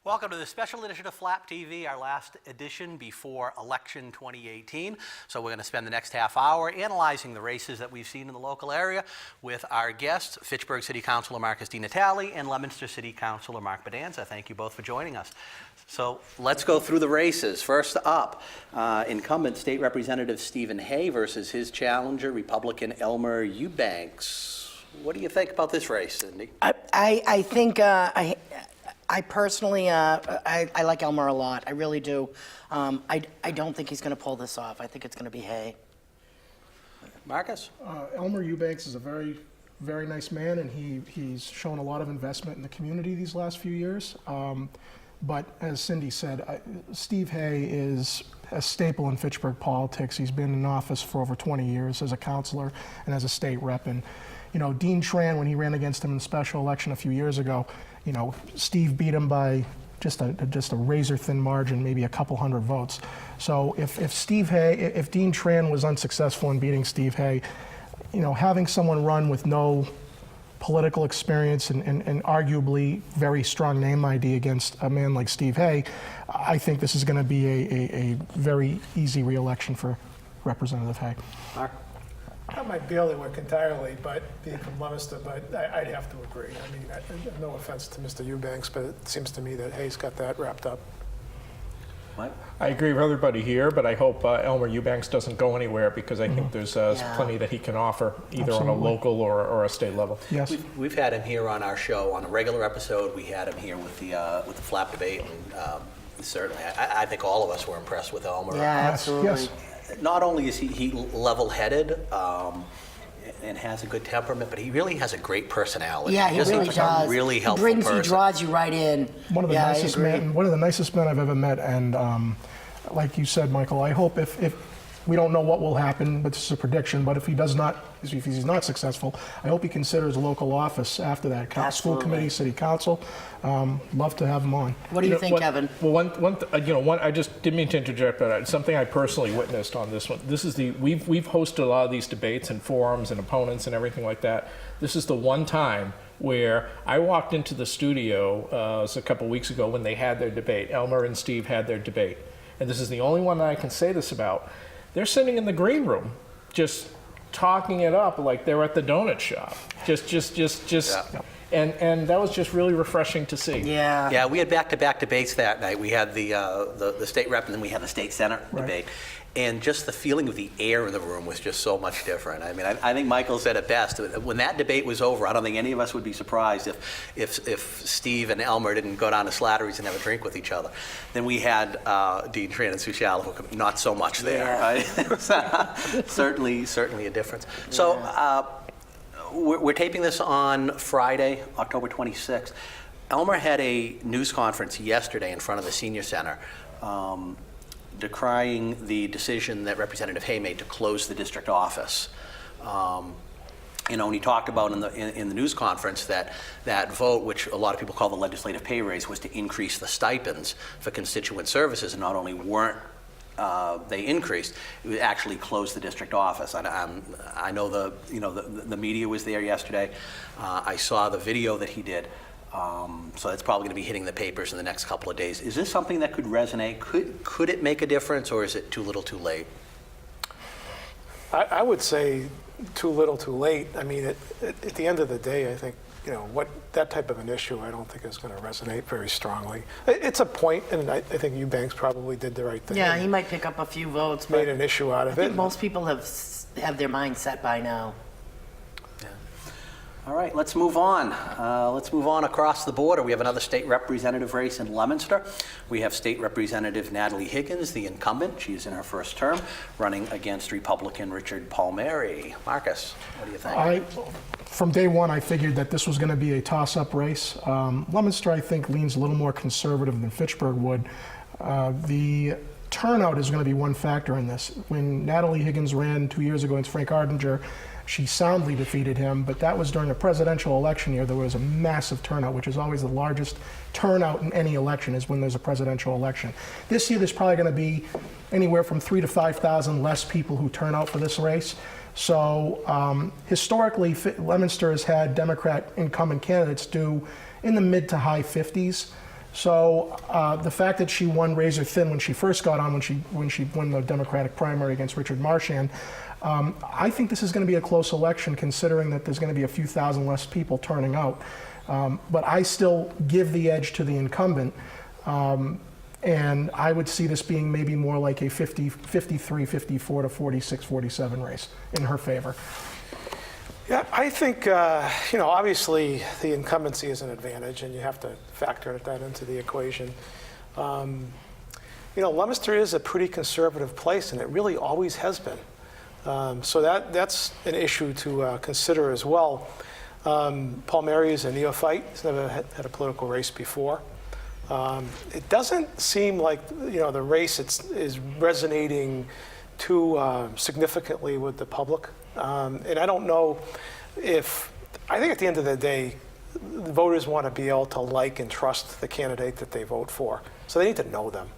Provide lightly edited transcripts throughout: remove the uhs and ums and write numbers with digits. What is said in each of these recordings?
Welcome to the special edition of Flap TV, our last edition before election 2018. So we're going to spend the next half hour analyzing the races that we've seen in the local area with our guests, Fitchburg City Councilor Marcus DiNatale and Leominster City Councilor Mark Bodanza. Thank you both for joining us. So let's go through the races. First up, incumbent State Representative Stephen Hay versus his challenger, Republican Elmer Eubanks. What do you think about this race, Cindy? I think I personally, I like Elmer a lot. I really do. I don't think he's going to pull this off. I think it's going to be Hay. Marcus? Elmer Eubanks is a very, very nice man, and he's shown a lot of investment in the community these last few years. But as Cindy said, Steve Hay is a staple in Fitchburg politics. He's been in office for over 20 years as a councilor and as a state rep. And, you know, Dean Tran, when he ran against him in the special election a few years ago, you know, Steve beat him by just a razor-thin margin, maybe a couple hundred votes. So if Dean Tran was unsuccessful in beating Steve Hay, you know, having someone run with no political experience and arguably very strong name ID against a man like Steve Hay, I think this is going to be a very easy re-election for Representative Hay. Mark? I might bail it entirely, but being from Leominster, but I'd have to agree. I mean, no offense to Mr. Eubanks, but it seems to me that Hay's got that wrapped up. What? I agree with everybody here, but I hope Elmer Eubanks doesn't go anywhere because I think there's plenty that he can offer, either on a local or a state level. Yes. We've had him here on our show on a regular episode. We had him here with the flap debate, and certainly, I think all of us were impressed with Elmer. Yeah, absolutely. Yes. Not only is he level-headed and has a good temperament, but he really has a great personality. Yeah, he really does. does. Really helpful He draws you right in. One of the nicest men. One of the nicest men I've ever met, and like you said, Michael, I hope if we don't know what will happen, but this is a prediction. But if he's not successful, I hope he considers local office after that. School committee, city council. Love to have him on. What do you think, Kevin? Well, I just didn't mean to interject, but something I personally witnessed on this one. This is we've hosted a lot of these debates and forums and opponents and everything like that. This is the one time where I walked into the studio it was a couple weeks ago when they had their debate. Elmer and Steve had their debate, and this is the only one that I can say this about. They're sitting in the green room, just talking it up like they're at the donut shop. Yeah. And that was just really refreshing to see. Yeah. Yeah, we had back-to-back debates that night. We had the state rep, and then we had the state senate debate. And just the feeling of the air in the room was just so much different. I mean, I think Michael said it best. When that debate was over, I don't think any of us would be surprised if Steve and Elmer didn't go down to Slattery's and have a drink with each other. Then we had Dean Tran and Sue Shallow, not so much there. Yeah. It was certainly a difference. So we're taping this on Friday, October 26th. Elmer had a news conference yesterday in front of the Senior Center, decrying the decision that Representative Hay made to close the district office. And he talked about in the news conference that vote, which a lot of people call the legislative pay raise, was to increase the stipends for constituent services, and not only weren't they increased, it actually closed the district office. I know the media was there yesterday. I saw the video that he did. So it's probably going to be hitting the papers in the next couple of days. Is this something that could resonate? Could it make a difference, or is it too little too late? I would say too little too late. I mean, at the end of the day, I think, that type of an issue I don't think is going to resonate very strongly. It's a point, and I think Eubanks probably did the right thing. Yeah, he might pick up a few votes. Made an issue out of it. I think most people have their mind set by now. All right, let's move on. Let's move on across the border. We have another state representative race in Leominster. We have State Representative Natalie Higgins, the incumbent. She's in her first term, running against Republican Richard Palmieri. Marcus, what do you think? From day one, I figured that this was going to be a toss-up race. Leominster, I think, leans a little more conservative than Fitchburg would. The turnout is going to be one factor in this. When Natalie Higgins ran 2 years ago against Frank Ardinger, she soundly defeated him, but that was during a presidential election year. There was a massive turnout, which is always the largest turnout in any election, is when there's a presidential election. This year, there's probably going to be anywhere from 3,000 to 5,000 less people who turn out for this race. So historically, Leominster has had Democrat incumbent candidates do in the mid to high 50s. So the fact that she won razor thin when she first got on, when she won the Democratic primary against Richard Marchand, I think this is going to be a close election, considering that there's going to be a few thousand less people turning out. But I still give the edge to the incumbent, and I would see this being maybe more like a 53, 54 to 46, 47 race in her favor. Yeah, I think, you know, obviously the incumbency is an advantage, and you have to factor that into the equation. You know, Leominster is a pretty conservative place, and it really always has been. So that's an issue to consider as well. Paul Mary is a neophyte. He's never had a political race before. It doesn't seem like, you know, the race is resonating too significantly with the public. And I don't know if, I think at the end of the day, the voters want to be able to like and trust the candidate that they vote for. So they need to know them.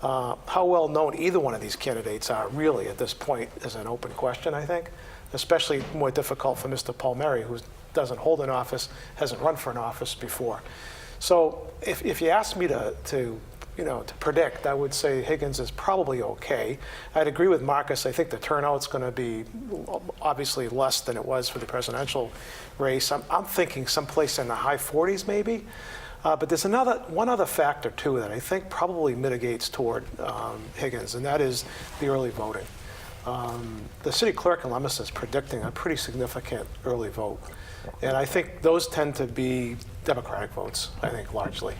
How well known either one of these candidates are really at this point is an open question, I think. Especially more difficult for Mr. Paul Mary, who doesn't hold an office, hasn't run for an office before. So if you ask me to predict, I would say Higgins is probably okay. I'd agree with Marcus. I think the turnout's going to be obviously less than it was for the presidential race. I'm thinking someplace in the high 40s maybe. But there's one other factor too that I think probably mitigates toward Higgins, and that is the early voting. The city clerk in Leominster is predicting a pretty significant early vote. And I think those tend to be Democratic votes, I think, largely.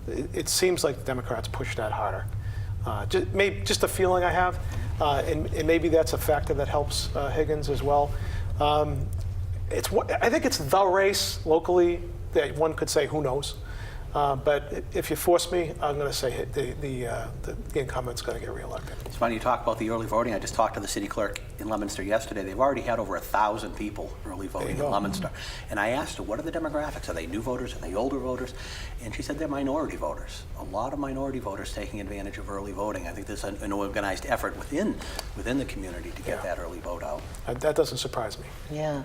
It seems like the Democrats push that harder. Just a feeling I have, and maybe that's a factor that helps Higgins as well. I think it's the race locally that one could say, who knows? But if you force me, I'm going to say the incumbent's going to get reelected. It's funny you talk about the early voting. I just talked to the city clerk in Leominster yesterday. They've already had over 1,000 people early voting in Leominster. And I asked her, what are the demographics? Are they new voters? Are they older voters? And she said they're minority voters. A lot of minority voters taking advantage of early voting. I think there's an organized effort within the community to get that early vote out. That doesn't surprise me. Yeah.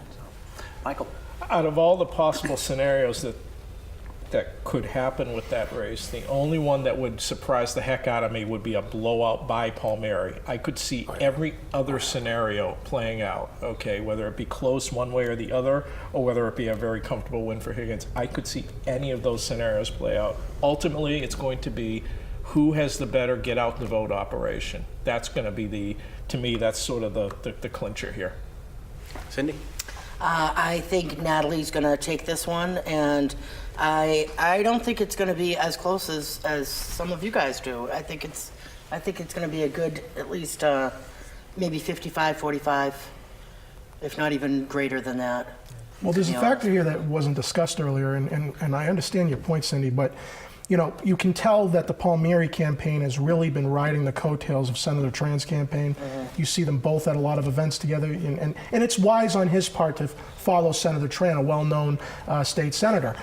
Michael? Out of all the possible scenarios that could happen with that race, the only one that would surprise the heck out of me would be a blowout by Paul Mary. I could see every other scenario playing out, okay, whether it be close one way or the other, or whether it be a very comfortable win for Higgins. I could see any of those scenarios play out. Ultimately, it's going to be who has the better get out the vote operation. That's going to be to me, that's sort of the clincher here. Cindy? I think Natalie's going to take this one, and I don't think it's going to be as close as some of you guys do. I think it's going to be a good, at least maybe 55-45, if not even greater than that. Well, there's a factor here that wasn't discussed earlier, and I understand your point, Cindy, but you know, you can tell that the Paul Mary campaign has really been riding the coattails of Senator Tran's campaign. You see them both at a lot of events together, and it's wise on his part to follow Senator Tran, a well-known state senator.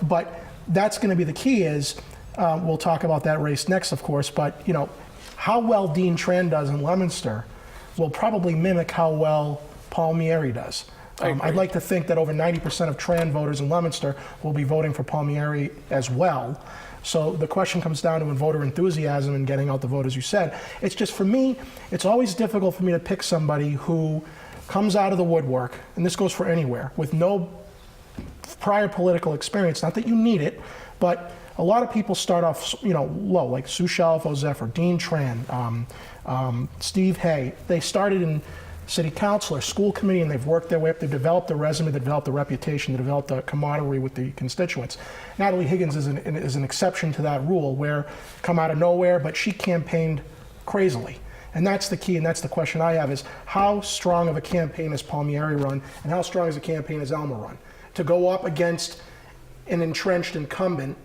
But that's going to be the key is, we'll talk about that race next, of course, but you know, how well Dean Tran does in Leominster will probably mimic how well Paul Mary does. I'd like to think that over 90% of Tran voters in Leominster will be voting for Palmieri as well. So the question comes down to voter enthusiasm and getting out the vote, as you said. It's just, for me, it's always difficult for me to pick somebody who comes out of the woodwork, and this goes for anywhere, with no prior political experience. Not that you need it, but a lot of people start off, you know, low, like Sue Shalfo Zephyr, Dean Tran, Steve Hay. They started in city council or school committee, and they've worked their way up. They've developed a resume, they've developed a reputation, they've developed a camaraderie with the constituents. Natalie Higgins is an exception to that rule, where come out of nowhere, but she campaigned crazily. And that's the key, and that's the question I have, is how strong of a campaign has Palmieri run, and how strong is a campaign has Elmer run? To go up against an entrenched incumbent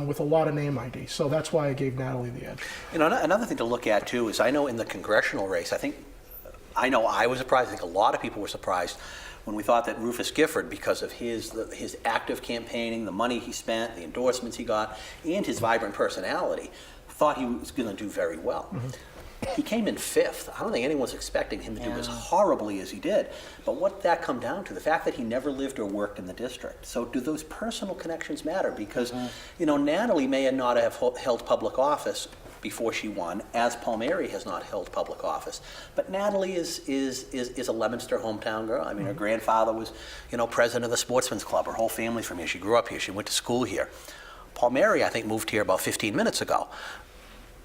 with a lot of name ID. So that's why I gave Natalie the edge. You know, another thing to look at too is, I know in the congressional race, I know I was surprised. I think a lot of people were surprised when we thought that Rufus Gifford, because of his active campaigning, the money he spent, the endorsements he got, and his vibrant personality, thought he was going to do very well. he came in 5th. I don't think anyone was expecting him to do as horribly as he did. But what did that come down to? The fact that he never lived or worked in the district. So do those personal connections matter? Because, Natalie may not have held public office before she won, as Palmieri has not held public office. But Natalie is a Leominster hometown girl. I mean, her grandfather was, president of the Sportsman's Club. Her whole family's from here. She grew up here. She went to school here. Palmieri, I think, moved here about 15 minutes ago.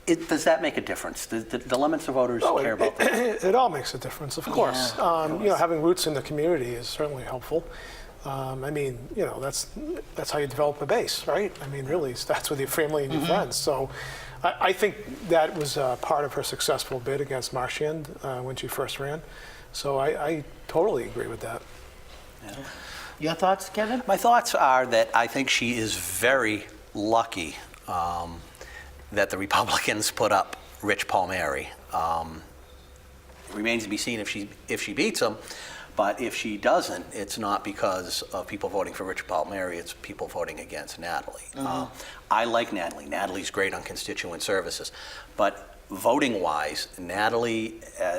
Does that make a difference? The Leominster voters care about that? It all makes a difference, of course. Having roots in the community is certainly helpful. That's how you develop a base, right? I mean, really, it starts with your family and your friends. So I think that was part of her successful bid against Marchand when she first ran. So I totally agree with that. Yeah. Your thoughts, Kevin? My thoughts are that I think she is very lucky that the Republicans put up Rich Palmieri. Remains to be seen if she beats him, but if she doesn't, it's not because of people voting for Rich Palmieri, it's people voting against Natalie. I like Natalie. Natalie's great on constituent services, but voting-wise, Natalie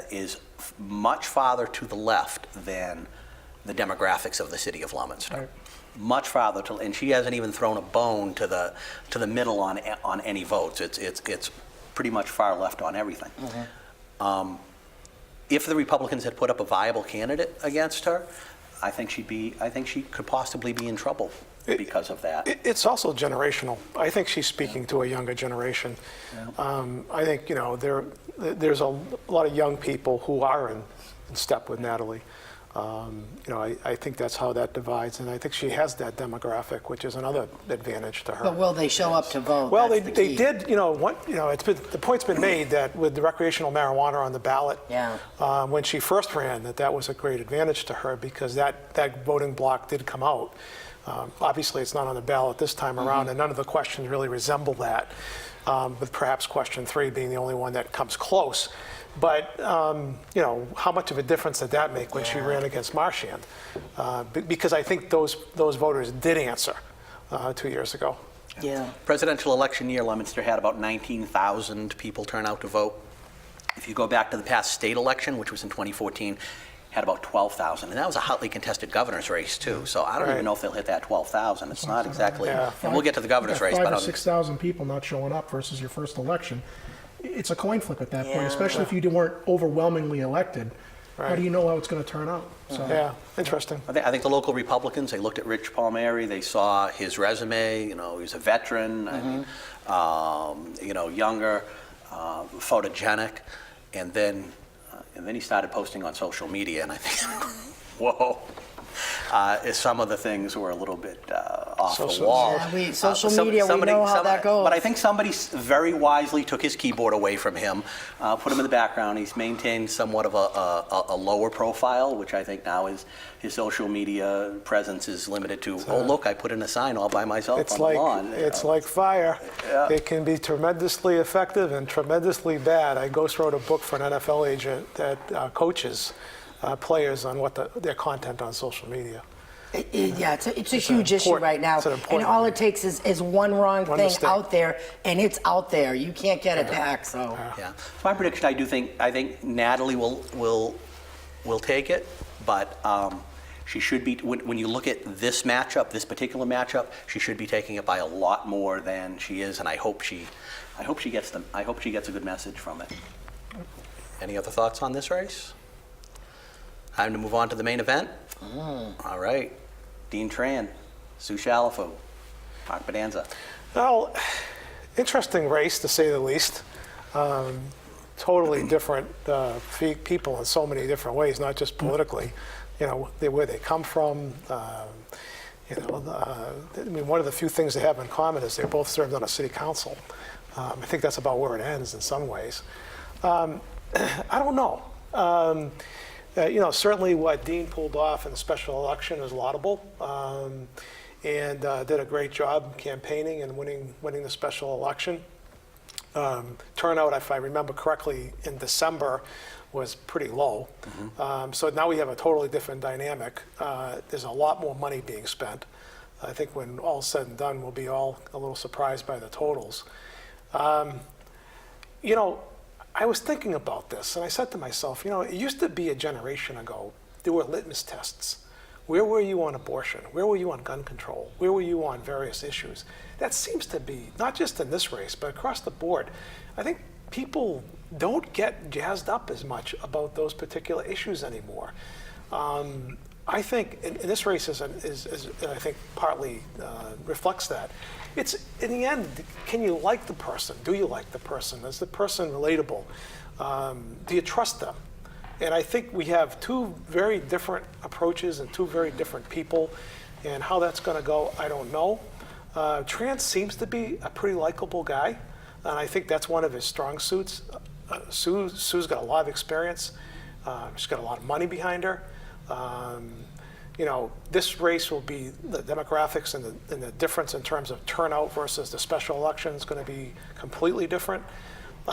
is much farther to the left than the demographics of the city of Leominster. Right. Much farther to, and she hasn't even thrown a bone to the middle on any votes. It's pretty much far left on everything. If the Republicans had put up a viable candidate against her, I think she could possibly be in trouble because of that. It's also generational. I think she's speaking to a younger generation. I think there's a lot of young people who are in step with Natalie. I think that's how that divides, and I think she has that demographic, which is another advantage to her. But will they show up to vote? Well, That's they the key. did. The point's been made that with the recreational marijuana on the ballot, when she first ran, that was a great advantage to her because that voting block did come out. Obviously, it's not on the ballot this time around, and none of the questions really resemble that, with perhaps question 3 being the only one that comes close. But, how much of a difference did that make when she ran against Marchand? Because I think those voters did answer 2 years ago. Yeah. Presidential election year, Leominster had about 19,000 people turn out to vote. If you go back to the past state election, which was in 2014, had about 12,000, and that was a hotly contested governor's race too. So I don't even know if they'll hit that 12,000. It's not exactly, and we'll get to the governor's race. 5,000 or 6,000 people not showing up versus your first election. It's a coin flip at that point, especially if you weren't overwhelmingly elected. How do you know how it's going to turn out? So. Yeah, interesting. I think the local Republicans, they looked at Rich Palmieri, they saw his resume, he's a veteran, younger, photogenic, and then he started posting on social media, and I think, whoa. Some of the things were a little bit off the wall. Yeah, social media, we know how that goes. But I think somebody very wisely took his keyboard away from him, put him in the background. He's maintained somewhat of a lower profile, which I think now is his social media presence is limited to, look, I put in a sign all by myself on the lawn. It's like fire. Yeah. It can be tremendously effective and tremendously bad. I ghost wrote a book for an NFL agent that coaches players on their content on social media. It's a huge issue right now. And all it takes is one wrong thing out there, and it's out there. You can't get it back. So my prediction, I think Natalie will take it, but she should be. When you look at this particular matchup, she should be taking it by a lot more than she is, and I hope she gets a good message from it. Any other thoughts on this race? Time to move on to the main event. All right. Dean Tran, Sue Shalafu, Mark Bodanza. Well, interesting race to say the least. Totally different people in so many different ways, not just politically. Where they come from. One of the few things they have in common is they both served on a city council. I think that's about where it ends in some ways. I don't know. Certainly what Dean pulled off in the special election is laudable, and did a great job campaigning and winning the special election. Turnout, if I remember correctly, in December was pretty low. So now we have a totally different dynamic. There's a lot more money being spent. I think when all's said and done, we'll be all a little surprised by the totals. I was thinking about this, and I said to myself, you know, it used to be a generation ago, there were litmus tests. Where were you on abortion? Where were you on gun control? Where were you on various issues? That seems to be, not just in this race, but across the board. I think people don't get jazzed up as much about those particular issues anymore. I think, and this race is I think, partly reflects that. It's, in the end, can you like the person? Do you like the person? Is the person relatable? Do you trust them? And I think we have two very different approaches and two very different people. And how that's going to go, I don't know. Tran seems to be a pretty likable guy. And I think that's one of his strong suits. Sue's got a lot of experience. She's got a lot of money behind her. You know, this race will be, the demographics and the difference in terms of turnout versus the special election is going to be completely different.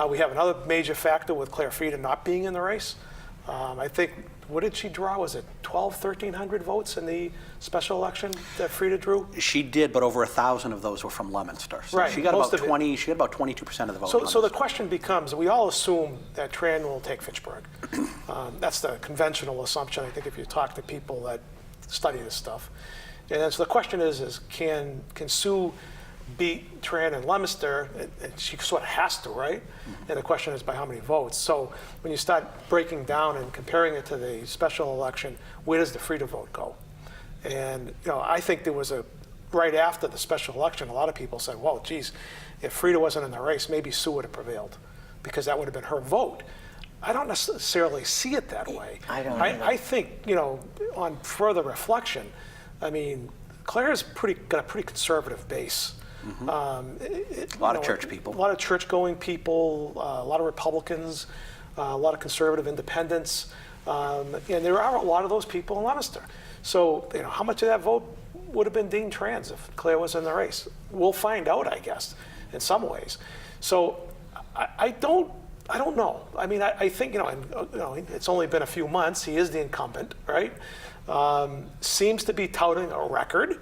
We have another major factor with Claire Frieda not being in the race. I think, what did she draw? Was it 1,300 votes in the special election that Frieda drew? She did, but over 1,000 of those were from Leominster. So Right, she got most about of it. 20. She got about 22% of the vote. So in the Leominster. question becomes, we all assume that Tran will take Fitchburg. That's the conventional assumption, I think, if you talk to people that study this stuff. And then, so the question is can Sue beat Tran and Leominster? And she sort of has to, right? And the question is by how many votes? So when you start breaking down and comparing it to the special election, where does the Frieda vote go? And, you know, I think there was right after the special election, a lot of people said, well, geez, if Frieda wasn't in the race, maybe Sue would have prevailed because that would have been her vote. I don't necessarily see it that way. I don't either. I think, you know, on further reflection, I mean, Claire's got a pretty conservative base. A lot of church people. A lot of church-going people, a lot of Republicans, a lot of conservative independents, and there are a lot of those people in Leominster. So, you know, how much of that vote would have been Dean Tran's if Claire was in the race? We'll find out, I guess, in some ways. So, I don't know. I mean, I think, you know, it's only been a few months. He is the incumbent, right? Seems to be touting a record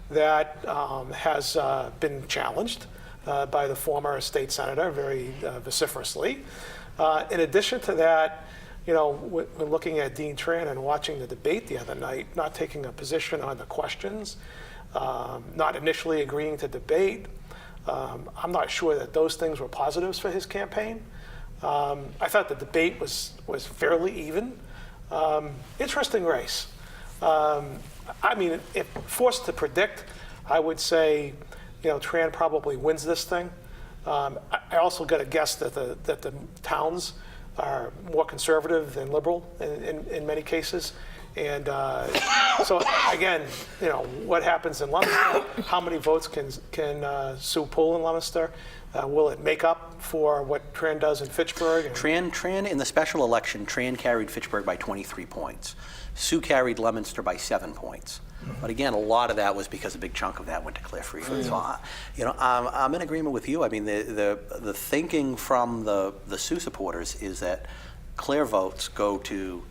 that has been challenged by the former state senator very vociferously. In addition to that, you know, when looking at Dean Tran and watching the debate the other night, not taking a position on the questions, not initially agreeing to debate, I'm not sure that those things were positives for his campaign. I thought the debate was fairly even. Interesting race. I mean, if forced to predict, I would say, you know, Tran probably wins this thing. I also got to guess that the towns are more conservative than liberal in many cases. And so again, you know, what happens in Leominster? How many votes can Sue pull in Leominster? Will it make up for what Tran does in Fitchburg? Tran in the special election, Tran carried Fitchburg by 23 points. Sue carried Leominster by 7 points. But again, a lot of that was because a big chunk of that went to Claire Frieda. So, you know, I'm in agreement with you. I mean, the thinking from the Sue supporters is that Claire votes go to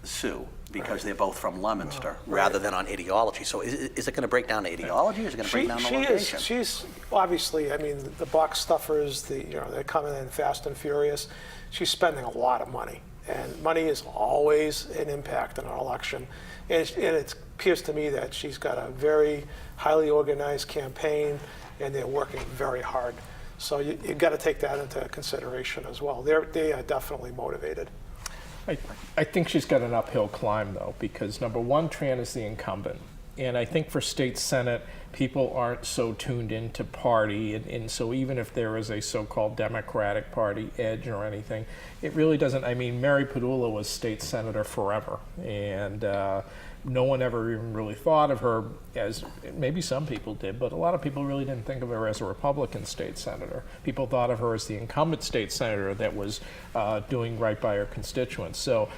Sue because they're both from Leominster, rather than on ideology. So is it going to break down to ideology, or is it going to break down to location? She's obviously, I mean, the box stuffers, they're coming in fast and furious. She's spending a lot of money, and money is always an impact in an election. And it appears to me that she's got a very highly organized campaign, and they're working very hard. So you've got to take that into consideration as well. They are definitely motivated. I think she's got an uphill climb, though, because number one, Tran is the incumbent. And I think for state senate, people aren't so tuned into party. And so even if there is a so-called Democratic Party edge or anything, it really doesn't. I mean, Mary Padula was state senator forever. And no one ever even really thought of her as, maybe some people did, but a lot of people really didn't think of her as a Republican state senator. People thought of her as the incumbent state senator that was doing right by her constituents. So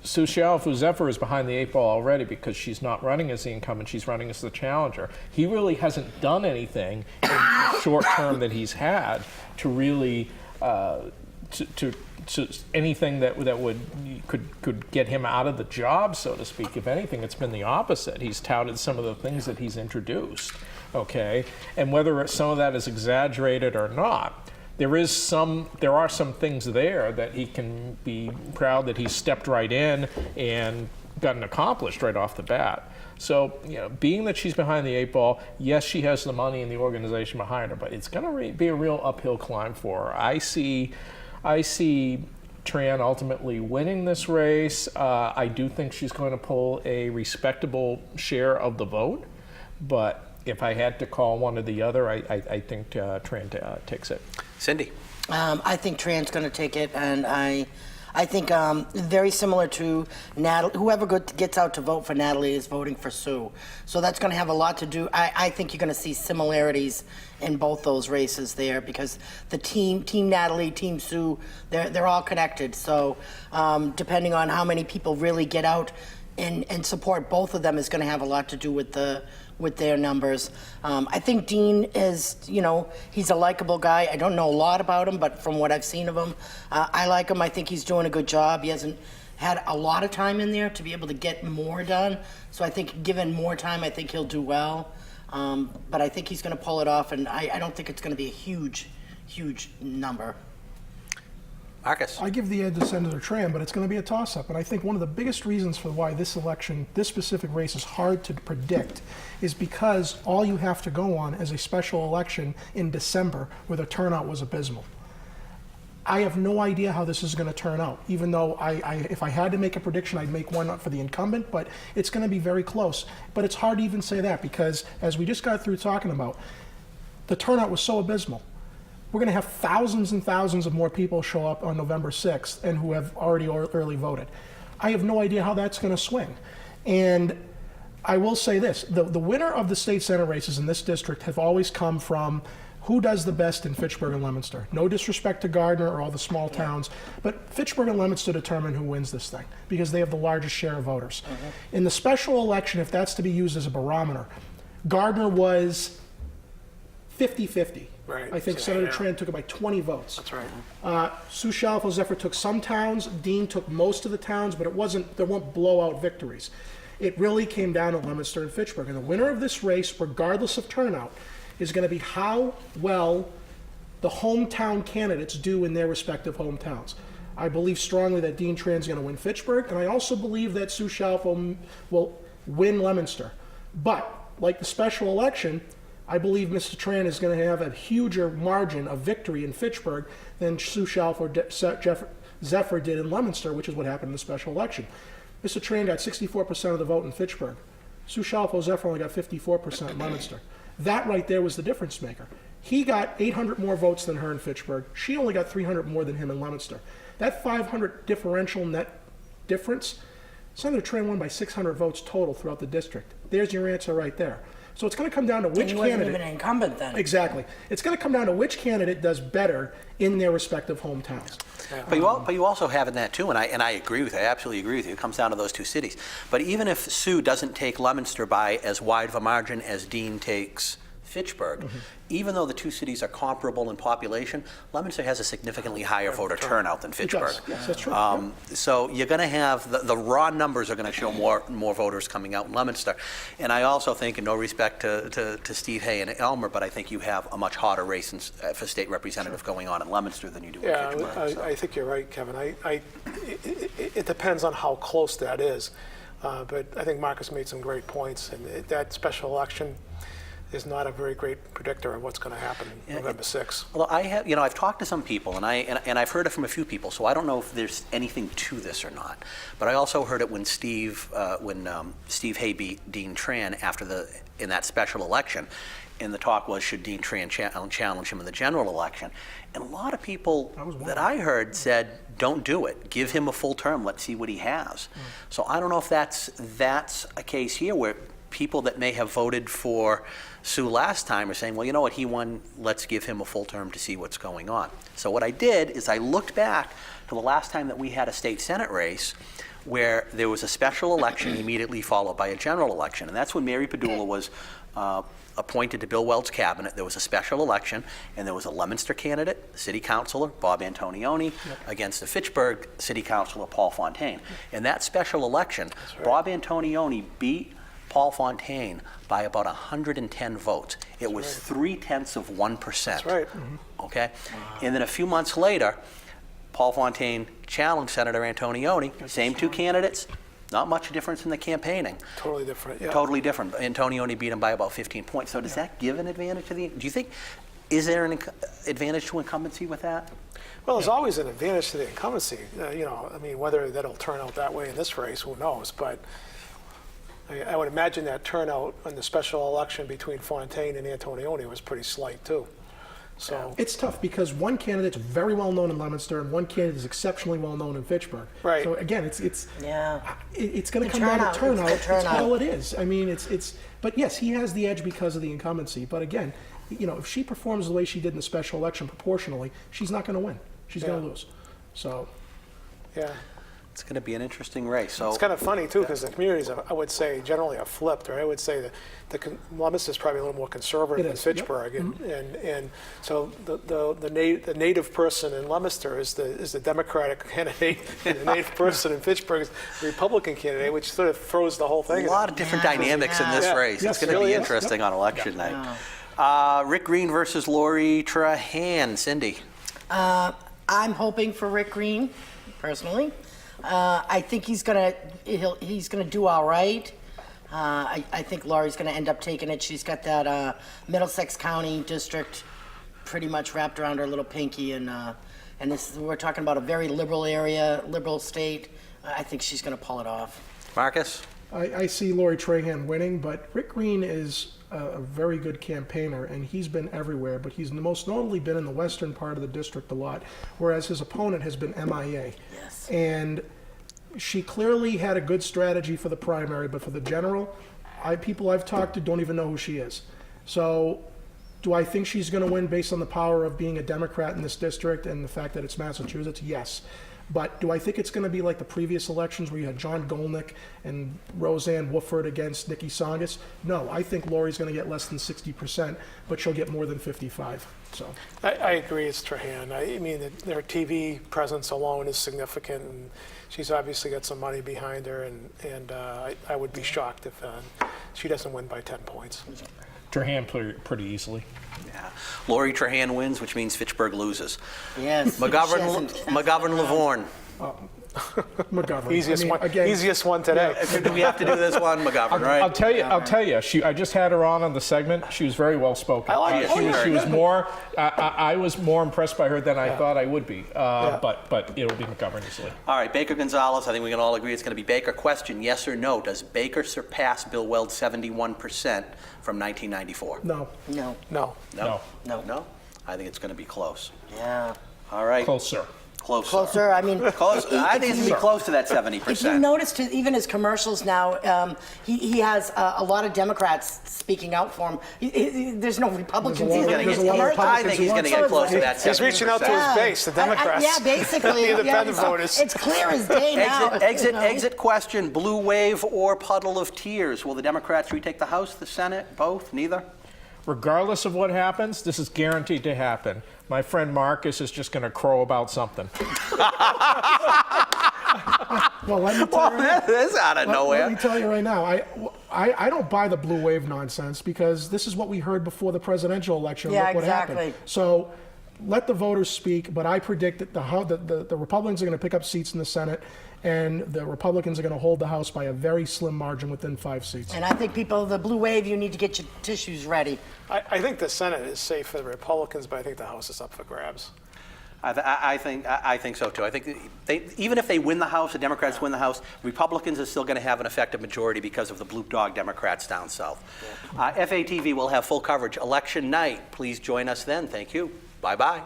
Sue Shalfo-Zephyr is behind the 8 ball already because she's not running as the incumbent, she's running as the challenger. He really hasn't done anything in the short term that he's had to really to anything that could get him out of the job, so to speak. If anything, it's been the opposite. He's touted some of the things that he's introduced, okay? And whether some of that is exaggerated or not, there are some things there that he can be proud that he stepped right in and gotten accomplished right off the bat. So, being that she's behind the 8 ball, yes, she has the money and the organization behind her, but it's going to be a real uphill climb for her. I see Tran ultimately winning this race. I do think she's going to pull a respectable share of the vote, but if I had to call one or the other, I think Tran takes it. Cindy? I think Tran's going to take it, and I think very similar to Natalie. Whoever gets out to vote for Natalie is voting for Sue. So that's going to have a lot to do. I think you're going to see similarities in both those races there because the Team Natalie, Team Sue, they're all connected. So depending on how many people really get out and support both of them is going to have a lot to do with their numbers. I think Dean is, he's a likable guy. I don't know a lot about him, but from what I've seen of him, I like him. I think he's doing a good job. He hasn't had a lot of time in there to be able to get more done. So I think given more time, I think he'll do well. But I think he's going to pull it off, and I don't think it's going to be a huge number. Marcus? I give the edge to Senator Tran, but it's going to be a toss-up. And I think one of the biggest reasons for why this election, this specific race, is hard to predict is because all you have to go on is a special election in December where the turnout was abysmal. I have no idea how this is going to turn out, even though if I had to make a prediction, I'd make one for the incumbent, but it's going to be very close. But it's hard to even say that because, as we just got through talking about, the turnout was so abysmal. We're going to have thousands and thousands of more people show up on November 6th and who have already early voted. I have no idea how that's going to swing. And I will say this, the winner of the state senate races in this district have always come from who does the best in Fitchburg and Leominster. No disrespect to Gardner or all the small towns, but Fitchburg and Leominster determine who wins this thing because they have the largest share of voters. In the special election, if that's to be used as a barometer, Gardner was 50-50. Right. I think Senator Tran took it by 20 votes. That's right. Sue Shalfo-Zephyr took some towns. Dean took most of the towns, but there weren't blowout victories. It really came down to Leominster and Fitchburg. And the winner of this race, regardless of turnout, is going to be how well the hometown candidates do in their respective hometowns. I believe strongly that Dean Tran's going to win Fitchburg, and I also believe that Sue Shalfo will win Leominster. But, like the special election, I believe Mr. Tran is going to have a huger margin of victory in Fitchburg than Sue Zephyr did in Leominster, which is what happened in the special election. Mr. Tran got 64% of the vote in Fitchburg. Sue Zephyr only got 54% in Leominster. That right there was the difference maker. He got 800 more votes than her in Fitchburg. She only got 300 more than him in Leominster. That 500 differential net difference, Senator Tran won by 600 votes total throughout the district. There's your answer right there. So it's going to come down to which And he wasn't candidate. even an incumbent then. Exactly. It's going to come down to which candidate does better in their respective hometowns. But you also have in that too, and I agree with you. I absolutely agree with you. It comes down to those two cities. But even if Sue doesn't take Leominster by as wide of a margin as Dean takes Fitchburg, even though the two cities are comparable in population, Leominster has a significantly higher voter turnout than Fitchburg. Yes, that's true. So you're going to have the raw numbers are going to show more voters coming out in Leominster. And I also think, in no respect to Steve Hay and Elmer, but I think you have a much harder race for state representative going on in Leominster than you do in Fitchburg. I think you're right, Kevin. It depends on how close that is. But I think Marcus made some great points, and that special election is not a very great predictor of what's going to happen November 6th. Well, I've talked to some people, and I've heard it from a few people, so I don't know if there's anything to this or not. But I also heard it when Steve Hay beat Dean Tran in that special election, and the talk was, should Dean Tran challenge him in the general election? And a lot of people that I heard said, don't do it. Give him a full term. Let's see what he has. So I don't know if that's a case here where people that may have voted for Sue last time are saying, well, you know what, he won, let's give him a full term to see what's going on. So what I did is I looked back to the last time that we had a state senate race where there was a special election immediately followed by a general election. And that's when Mary Padula was appointed to Bill Weld's cabinet. There was a special election, and there was a Leominster candidate, city councilor, Bob Antonioni, against a Fitchburg city councilor, Paul Fontaine. In that special election, Bob Antonioni beat Paul Fontaine by about 110 votes. It was 0.3%. That's right. Okay? And then a few months later, Paul Fontaine challenged Senator Antonioni, same two candidates, not much difference in the campaigning. Totally different, yeah. Totally different. Antonioni beat him by about 15 points. So does that give an advantage to the, do you think, is there an advantage to incumbency with that? Well, there's always an advantage to the incumbency. I mean, whether that'll turn out that way in this race, who knows? But I would imagine that turnout in the special election between Fontaine and Antonioni was pretty slight, too. So It's tough because one candidate's very well known in Leominster and one candidate is exceptionally well known in Fitchburg. Right. So again, it's going to come down to turnout. turnout. It's the That's turnout. all it is. I mean, but yes, he has the edge because of the incumbency. But again, if she performs the way she did in the special election proportionally, she's not going to win. She's going to lose. So. yeah. It's going to be an interesting race. So It's kind of funny, too, because the communities, I would say, generally are flipped, or I would say that Leominster is probably a little more conservative It than is, yep. Fitchburg, and so the native person in Leominster is the Democratic candidate, and the native person in Fitchburg is the Republican candidate, which sort of throws the whole thing. a lot of different Yeah. dynamics in this Yeah. race. Yes, It's going it to really be is. interesting on election night. Rick Green versus Lori Trahan. Cindy. I'm hoping for Rick Green, personally. I think he's gonna do all right. I think Laurie's gonna end up taking it. She's got that Middlesex County district pretty much wrapped around her little pinky, and we're talking about a very liberal area, liberal state. I think she's gonna pull it off. Marcus? I see Lori Trahan winning, but Rick Green is a very good campaigner, and he's been everywhere, but he's most notably been in the western part of the district a lot, whereas his opponent has been MIA. Yes. And she clearly had a good strategy for the primary, but for the general, people I've talked to don't even know who she is. So do I think she's going to win based on the power of being a Democrat in this district and the fact that it's Massachusetts? Yes. But do I think it's going to be like the previous elections where you had John Golnick and Roseanne Wooford against Nikki Songus? No, I think Lori's going to get less than 60%, but she'll get more than 55%. So I agree, it's Trahan. I mean, their TV presence alone is significant, and she's obviously got some money behind her, and I would be shocked if she doesn't win by 10 points. Trahan pretty easily. Yeah. Lori Trahan wins, which means Fitchburg loses. Yes. McGovern Lavorne. McGovern. Easiest I mean, one. again, Easiest one today. Do we have to do this one? McGovern, right? I'll tell you. I just had her on the segment. She was very well spoken. I like it. She was more. I was more impressed by her than I thought I would be. But it'll be McGovern easily. All right, Baker Gonzalez, I think we can all agree it's going to be Baker. Question, yes or no, does Baker surpass Bill Weld's 71% from 1994? No. No. No. No? No. No? I think it's going to be close. Yeah. All right. Closer. Closer. I mean, Close. I think it's going to be close to that 70%. if you noticed, even his commercials now, he has a lot of Democrats speaking out for him. There's no Republicans There's a lot even in his of commercials. I think he's going to get close to that 70%. He's reaching out to his base, the Democrats. Yeah, basically. The independent voters. It's clear as day now. Exit question, blue wave or puddle of tears? Will the Democrats retake the House, the Senate, both, neither? Regardless of what happens, this is guaranteed to happen. My friend Marcus is just going to crow about something. Well, let me tell you right now. That's out of nowhere. Let me tell you right now, I don't buy the blue wave nonsense because this is what we heard before the presidential election. Yeah, Look what exactly. happened. So let the voters speak, but I predict that the Republicans are going to pick up seats in the Senate, and the Republicans are going to hold the House by a very slim margin within 5 seats. And I think the blue wave, you need to get your tissues ready. I think the Senate is safe for the Republicans, but I think the House is up for grabs. I think so too. I think even if they win the House, the Democrats win the House, Republicans are still going to have an effective majority because of the blue dog Democrats down south. FATV will have full coverage election night. Please join us then. Thank you. Bye-bye.